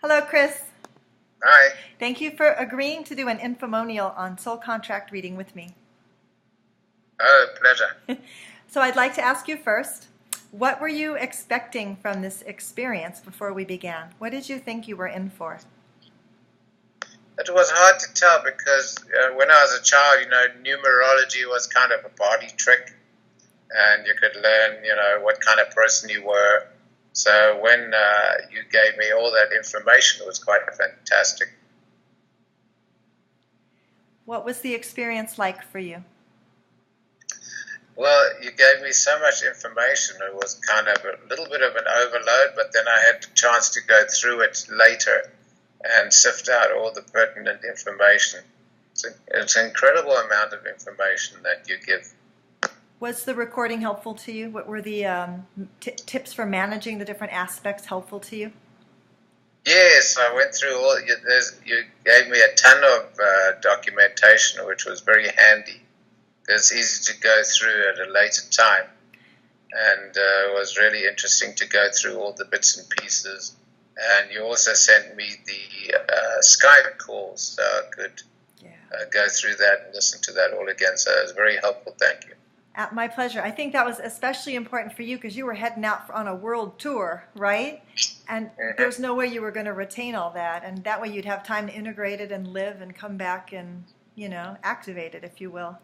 Hello, Chris. Hi. Thank you for agreeing to do an infomonial on soul contract reading with me. Oh, pleasure. So I'd like to ask you first, what were you expecting from this experience before we began? What did you think you were in for? It was hard to tell because when I was a child, numerology was kind of a body trick, and you could learn, what kind of person you were. So when you gave me all that information, it was quite fantastic. What was the experience like for you? Well, you gave me so much information. It was kind of a little bit of an overload, but then I had the chance to go through it later and sift out all the pertinent information. It's an incredible amount of information that you give. Was the recording helpful to you? What were the tips for managing the different aspects helpful to you? Yes, I went through all. You gave me a ton of documentation, which was very handy. It's easy to go through at a later time, and it was really interesting to go through all the bits and pieces. And you also sent me the Skype calls, so I could go through that and listen to that all again. So it was very helpful. Thank you. My pleasure. I think that was especially important for you because you were heading out on a world tour, right? And there's no way you were going to retain all that. And that way you'd have time to integrate it and live and come back and, activate it, if you will.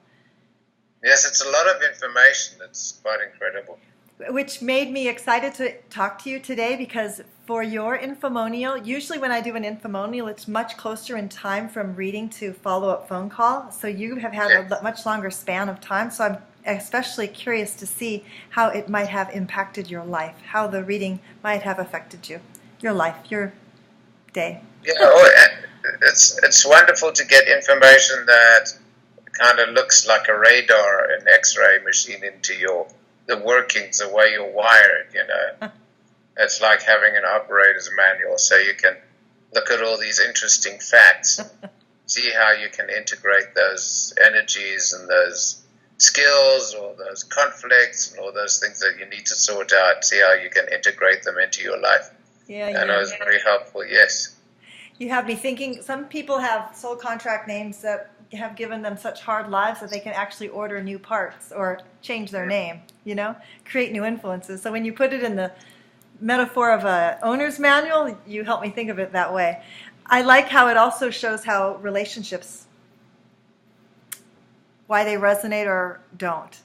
Yes, it's a lot of information. It's quite incredible. Which made me excited to talk to you today because for your infomonial, usually when I do an infomonial, it's much closer in time from reading to follow-up phone call. So you have had a much longer span of time. So I'm especially curious to see how it might have impacted your life, how the reading might have affected you, your life, your day. Yeah, it's wonderful to get information that kind of looks like a radar, an X-ray machine into the workings, the way you're wired. It's like having an operator's manual, so you can look at all these interesting facts, see how you can integrate those energies and those skills or those conflicts and all those things that you need to sort out, see how you can integrate them into your life. And it was very helpful, yes. You have me thinking, some people have soul contract names that have given them such hard lives that they can actually order new parts or change their name, create new influences. So when you put it in the metaphor of a owner's manual, you help me think of it that way. I like how it also shows how relationships, why they resonate or don't.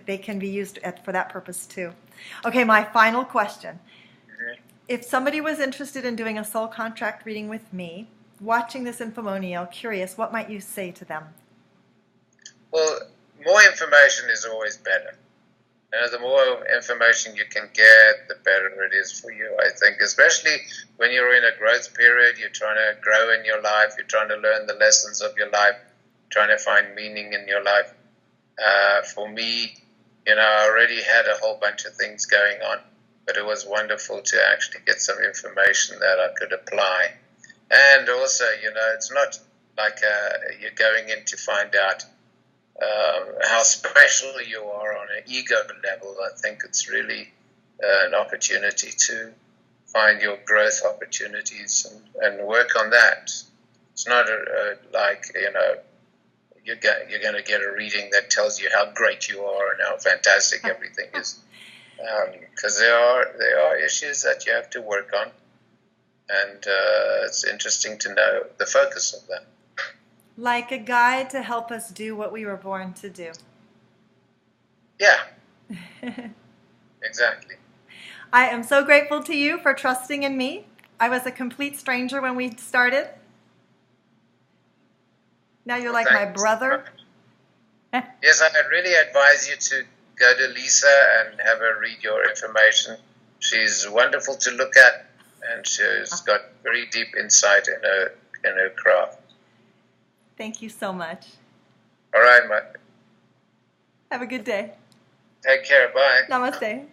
They can be used for that purpose too. Okay, my final question. If somebody was interested in doing a soul contract reading with me, watching this infomonial, curious, what might you say to them? Well, more information is always better. The more information you can get, the better it is for you, I think, especially when you're in a growth period, you're trying to grow in your life, you're trying to learn the lessons of your life, trying to find meaning in your life. For me, I already had a whole bunch of things going on, but it was wonderful to actually get some information that I could apply. And also, it's not like you're going in to find out how special you are on an ego level. I think it's really an opportunity to find your growth opportunities and work on that. It's not you're going to get a reading that tells you how great you are and how fantastic everything is. Because there are issues that you have to work on, and it's interesting to know the focus of them. Like a guide to help us do what we were born to do. Yeah, exactly. I am so grateful to you for trusting in me. I was a complete stranger when we started. Now you're like my brother. Yes, I really advise you to go to Lisa and have her read your information. She's wonderful to look at, and she's got very deep insight in her craft. Thank you so much. All right, Mike. Have a good day. Take care. Bye. Namaste.